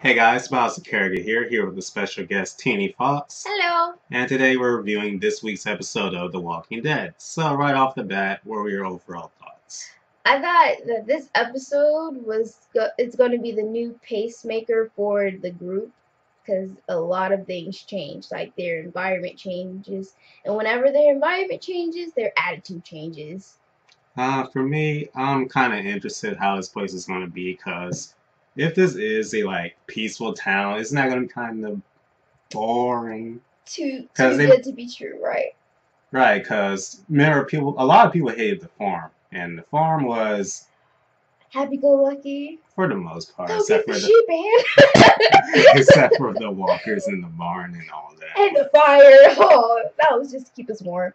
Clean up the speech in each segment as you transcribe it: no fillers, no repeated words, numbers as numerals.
Hey guys, BaoZakeruga here with the special guest TeenyFox. Hello. And today we're reviewing this week's episode of The Walking Dead. So right off the bat, what were your overall thoughts? I thought that this episode it's going to be the new pacemaker for the group because a lot of things change, like their environment changes, and whenever their environment changes, their attitude changes. For me, I'm kind of interested how this place is going to be because if this is a peaceful town, isn't that going to be kind of boring? Too good to be true, right? Right, because remember, a lot of people hated the farm, and the farm was happy-go-lucky for the most part, except for the except for the walkers in the barn and all that, and the fire. Oh, that was just to keep us warm.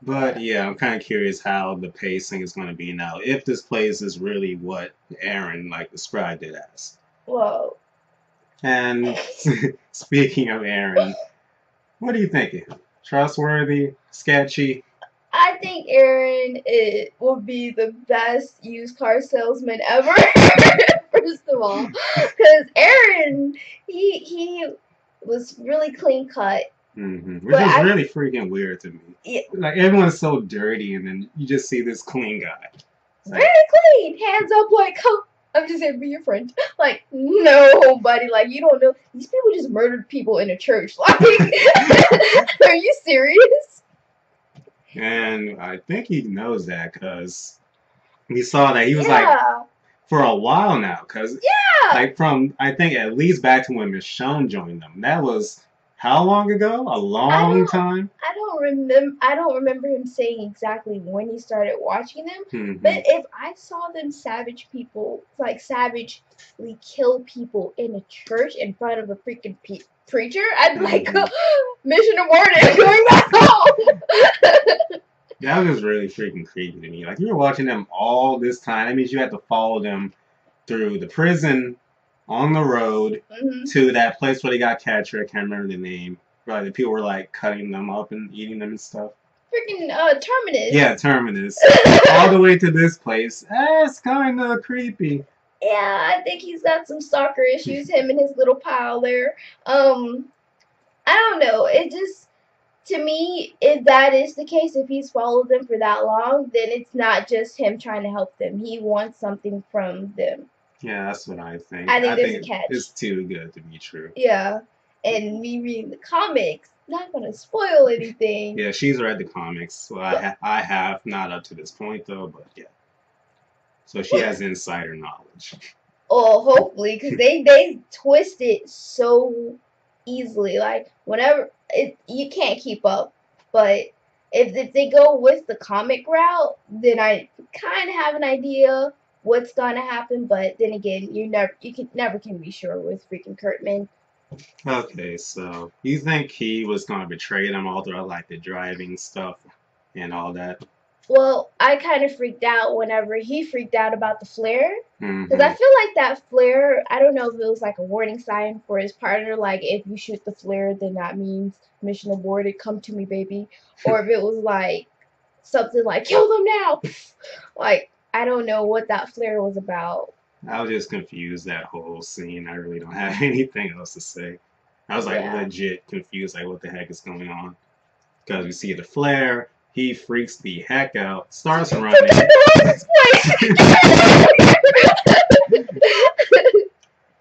But yeah, I'm kind of curious how the pacing is going to be now. If this place is really what Aaron described it as. Whoa. And speaking of Aaron, what do you think of him? Trustworthy? Sketchy? I think Aaron will be the best used car salesman ever. First of all, because Aaron, he was really clean cut. Which is really freaking weird to me. Yeah. Like, everyone's so dirty, and then you just see this clean guy. Very clean. Hands up, like, oh, I'm just here to be your friend. Like, no, buddy. Like, you don't know. These people just murdered people in a church. Like, are you serious? And I think he knows that, because we saw that he was for a while now. Because, from, I think, at least back to when Michonne joined them. That was... how long ago? A long time? I don't remember him saying exactly when he started watching them. But if I saw them savagely kill people in a church in front of a freaking preacher, I'd be like, mission aborted, going back home. That was really freaking creepy to me. Like, you were watching them all this time. That means you had to follow them through the prison, on the road to that place where they got captured. I can't remember the name. Right, the people were cutting them up and eating them and stuff. Freaking Terminus. Yeah, Terminus. All the way to this place. That's kind of creepy. Yeah, I think he's got some stalker issues. Him and his little pal there. I don't know. It just, to me, if that is the case, if he's followed them for that long, then it's not just him trying to help them. He wants something from them. Yeah, that's what I think. I think there's a catch. It's too good to be true. Yeah, and me reading the comics, not gonna spoil anything. Yeah, she's read the comics. Well, I have, not up to this point though, but yeah. So she has insider knowledge. Oh, hopefully, because they twist it so easily. Like, whenever you can't keep up, but if they go with the comic route, then I kind of have an idea what's gonna happen, but then again, you never can be sure with freaking Kurtman. Okay, so you think he was gonna betray them all throughout the driving stuff and all that? Well, I kind of freaked out whenever he freaked out about the flare, because I feel like that flare, I don't know if it was a warning sign for his partner, like if you shoot the flare, then that means mission aborted, come to me, baby, or if it was something like kill them now, I don't know what that flare was about. I was just confused that whole scene. I really don't have anything else to say. I was legit confused, what the heck is going on? Because we see the flare, he freaks the heck out, starts running.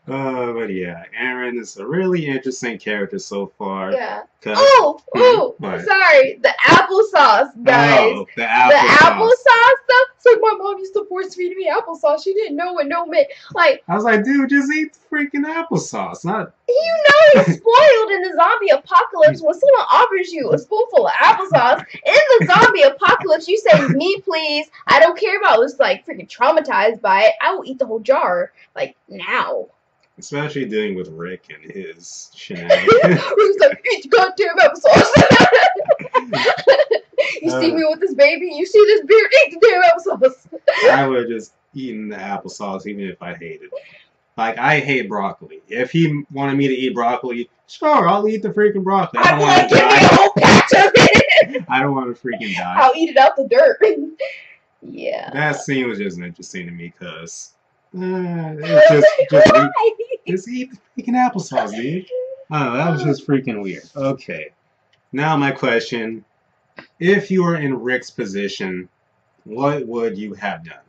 But yeah, Aaron is a really interesting character so far. Yeah. Sorry, the applesauce, guys. Oh, the applesauce stuff. So my mom used to force feed me applesauce. She didn't know what no meant. I was like, dude, just eat the freaking applesauce. Not. He's spoiled in the zombie apocalypse. When someone offers you a spoonful of applesauce in the zombie apocalypse, you say, "Me, please. I don't care about this." Freaking traumatized by it. I will eat the whole jar. Now. Especially dealing with Rick and his shenanigans. Rick's like, eat the goddamn applesauce. You see me with this baby, you see this beard, eat the damn applesauce. I would have just eaten the applesauce even if I hated it. I hate broccoli. If he wanted me to eat broccoli, sure, I'll eat the freaking broccoli. I don't want to die. Give me a whole patch of it. I don't want to freaking die. I'll eat it out the dirt. Yeah. That scene was just interesting to me because it's just Just eat the freaking applesauce, dude. Oh, that was just freaking weird. Okay. Now my question. If you were in Rick's position, what would you have done?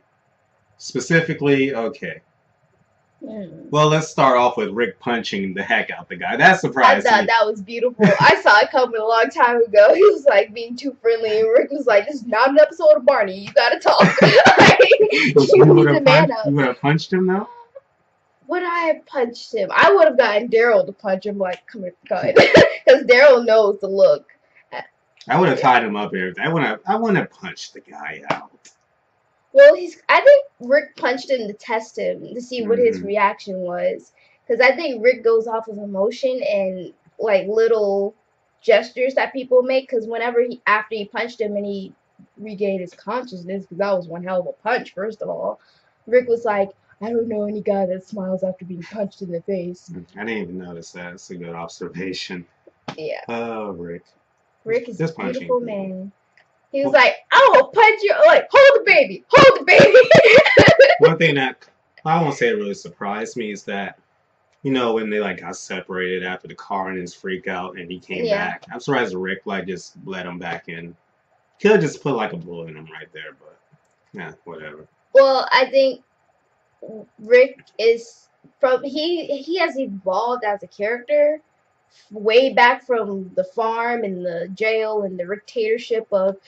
Specifically, okay. Well, let's start off with Rick punching the heck out the guy. That surprised me. I thought that was beautiful. I saw it coming a long time ago. He was like being too friendly, and Rick was like, "This is not an episode of Barney. You gotta talk." You would have punched him, though? Would I have punched him? I would have gotten Daryl to punch him. Like, come here, go ahead, because Daryl knows the look. I would have tied him up here. I wouldn't have punched the guy out. Well, I think Rick punched him to test him to see what his reaction was, because I think Rick goes off of emotion and like little gestures that people make. Because whenever after he punched him and he regained his consciousness, because that was one hell of a punch. First of all, Rick was like, "I don't know any guy that smiles after being punched in the face." I didn't even notice that. It's a good observation. Yeah. Oh, Rick. Rick is a beautiful man. He was like, "I will punch you." Like, hold the baby. Hold the baby. One thing that I won't say really surprised me is that, you know, when they like got separated after the car and his freak out and he came back. I'm surprised Rick like just let him back in. Could have just put like a bullet in him right there, but yeah, whatever. Well, I think Rick is he has evolved as a character way back from the farm and the jail and the dictatorship of,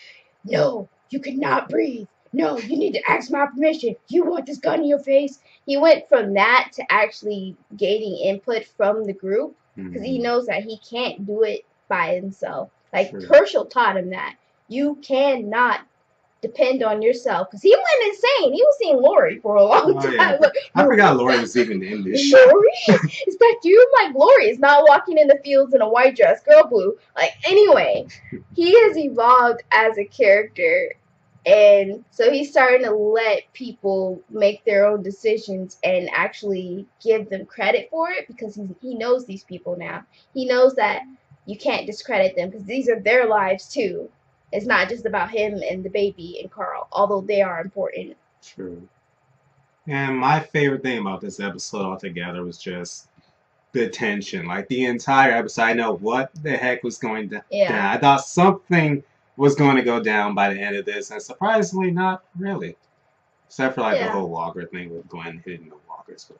"No, you cannot breathe. No, you need to ask my permission. You want this gun in your face?" He went from that to actually gaining input from the group, because he knows that he can't do it by himself. Like, Herschel taught him that. You cannot depend on yourself, because he went insane. He was seeing Lori for a long time. Yeah. Like, I forgot Lori was even in this show. Lori? Is that you? Like, Lori is not walking in the fields in a white dress. Girl blue. Like, anyway, he has evolved as a character, and so he's starting to let people make their own decisions and actually give them credit for it, because he knows these people now. He knows that you can't discredit them, because these are their lives too. It's not just about him and the baby and Carl, although they are important. True. And my favorite thing about this episode altogether was just the tension. Like, the entire episode, I know what the heck was going down. Yeah. I thought something was going to go down by the end of this, and surprisingly, not really. Except for, like, the whole Walker thing with Glenn hitting the Walkers.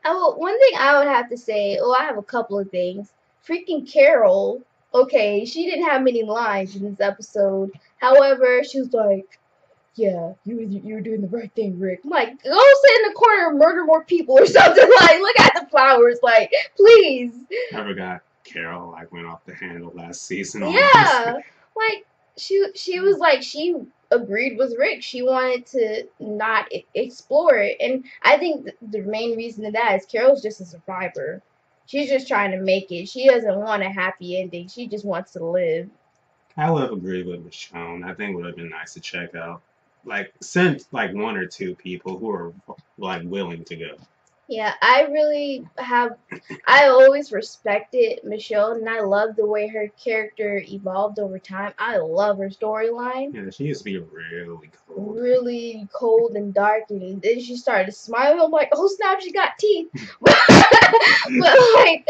Oh, one thing I would have to say, I have a couple of things. Freaking Carol. Okay, she didn't have many lines in this episode. However, she was like, "Yeah, you were doing the right thing, Rick." I'm like, go sit in the corner and murder more people or something. Like, look at the flowers. Like, please. I forgot Carol like went off the handle last season. Yeah, like she was like, she agreed with Rick. She wanted to not explore it, and I think the main reason of that is Carol's just a survivor. She's just trying to make it. She doesn't want a happy ending. She just wants to live. I would have agreed with Michonne. I think it would have been nice to check out. Like, send like one or two people who are like willing to go. Yeah, I always respected Michonne, and I love the way her character evolved over time. I love her storyline. Yeah, she used to be really cold. Really cold and dark, and then she started smiling. I'm like, oh snap, she got teeth. But like,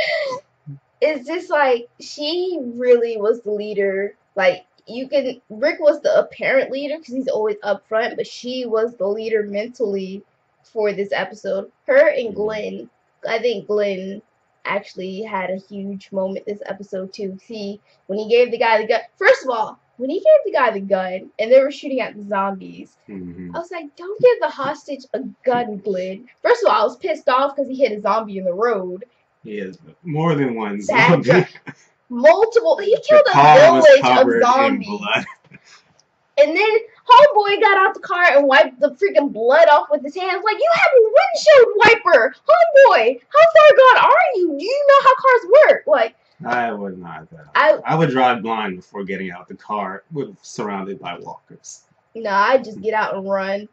it's just like, she really was the leader. Like, Rick was the apparent leader because he's always up front, but she was the leader mentally for this episode. Her and Glenn, I think Glenn actually had a huge moment this episode too. See, when he gave the guy the gun, first of all, when he gave the guy the gun and they were shooting at the zombies, I was like, don't give the hostage a gun, Glenn. First of all, I was pissed off because he hit a zombie in the road. He has more than one zombie. Multiple. He killed a village of zombies. And then homeboy got out the car and wiped the freaking blood off with his hands. Like, you have a windshield wiper. Homeboy, how far gone are you? Do you know how cars work? Like, I would not. I would drive blind before getting out the car surrounded by walkers. No, I'd just get out and run.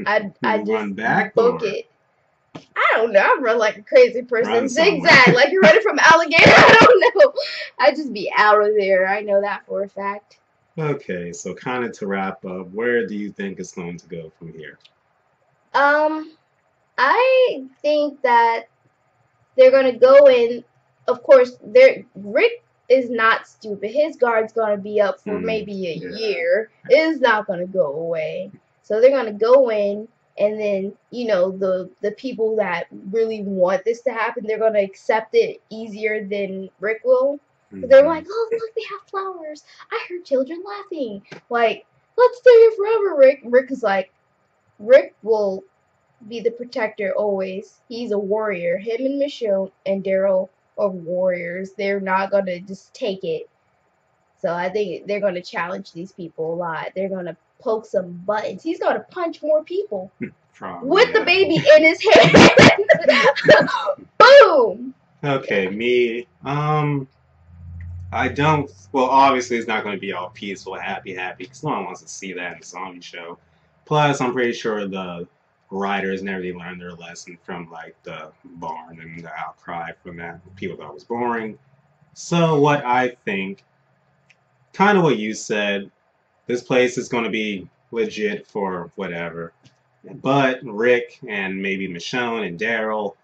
I'd just run back, book it. I don't know. I run like a crazy person. Zigzag, like you're running from alligator. I don't know. I'd just be out of there. I know that for a fact. Okay, so kind of to wrap up, where do you think it's going to go from here? I think that they're gonna go in. Of course, Rick is not stupid. His guard's gonna be up for maybe a year. It's not gonna go away. So they're gonna go in, and then the people that really want this to happen, they're gonna accept it easier than Rick will. They're like, oh look, they have flowers. I heard children laughing. Like, let's stay here forever, Rick. Rick is like, Rick will be the protector always. He's a warrior. Him and Michonne and Daryl are warriors. They're not gonna just take it. So I think they're gonna challenge these people a lot. They're gonna poke some buttons. He's gonna punch more people with the baby in his hand. Boom. Okay, me. I don't. Well, obviously, it's not going to be all peaceful, happy, because no one wants to see that in a zombie show. Plus, I'm pretty sure the writers never really learned their lesson from like the barn and the outcry from that. People thought it was boring. So, what I think, kind of what you said, this place is going to be legit for whatever. But Rick and maybe Michonne and Daryl,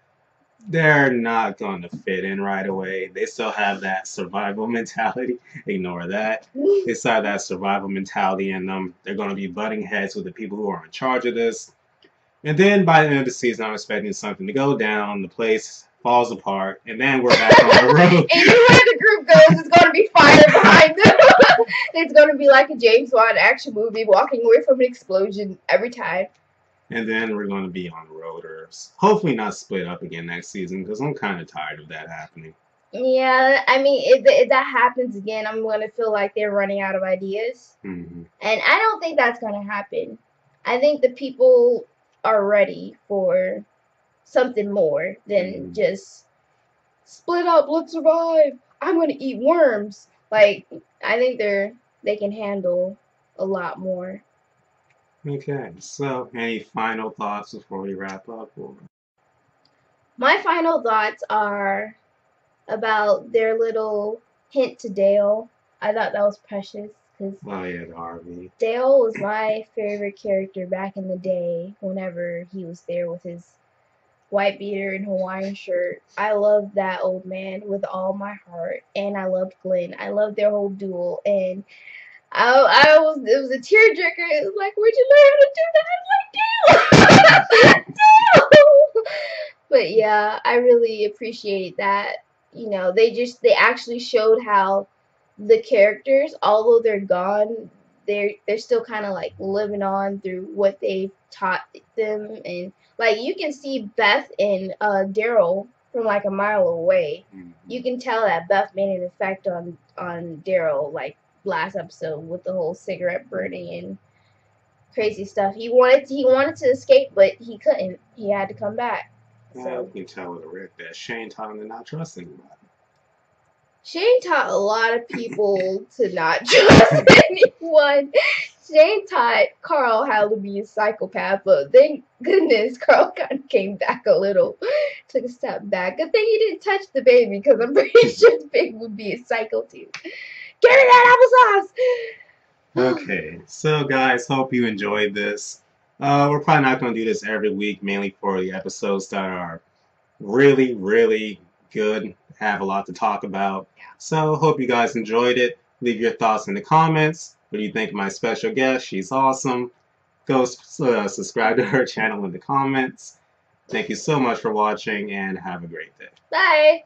they're not going to fit in right away. They still have that survival mentality. Ignore that. They still have that survival mentality in them. They're going to be butting heads with the people who are in charge of this. And then by the end of the season, I'm expecting something to go down. The place falls apart. And then we're back on the road. Anywhere the group goes, it's going to be fire behind them. It's going to be like a James Bond action movie, walking away from an explosion every time. And then we're going to be on the road, or hopefully not split up again next season, because I'm kind of tired of that happening. Yeah, I mean, if that happens again, I'm going to feel like they're running out of ideas. And I don't think that's going to happen. I think the people are ready for something more than just split up, let's survive. I'm going to eat worms. Like, I think they can handle a lot more. Okay, so any final thoughts before we wrap up? My final thoughts are about their little hint to Dale. I thought that was precious. Oh yeah, the RV. Dale was my favorite character back in the day whenever he was there with his white beater and Hawaiian shirt. I loved that old man with all my heart, and I loved Glenn. I loved their whole duel, and it was a tearjerker. It was like, where'd you learn how to do that? I'm like, Dale! Dale! But yeah, I really appreciate that. They actually showed how the characters, although they're gone, they're still kind of like living on through what they taught them. And like, you can see Beth and Daryl from like a mile away. You can tell that Beth made an effect on Daryl, like last episode with the whole cigarette burning and crazy stuff. He wanted to escape, but he couldn't. He had to come back. So you can tell with Rick that Shane taught him to not trust anybody. Shane taught a lot of people to not trust anyone. Shane taught Carl how to be a psychopath, but thank goodness Carl kind of came back a little, took a step back. Good thing he didn't touch the baby, because I'm pretty sure the baby would be a psycho too. Give me that applesauce! Okay, so guys, hope you enjoyed this. We're probably not going to do this every week, mainly for the episodes that are really, really good, have a lot to talk about. So, hope you guys enjoyed it. Leave your thoughts in the comments. What do you think of my special guest? She's awesome. Go subscribe to her channel in the comments. Thank you so much for watching, and have a great day. Bye!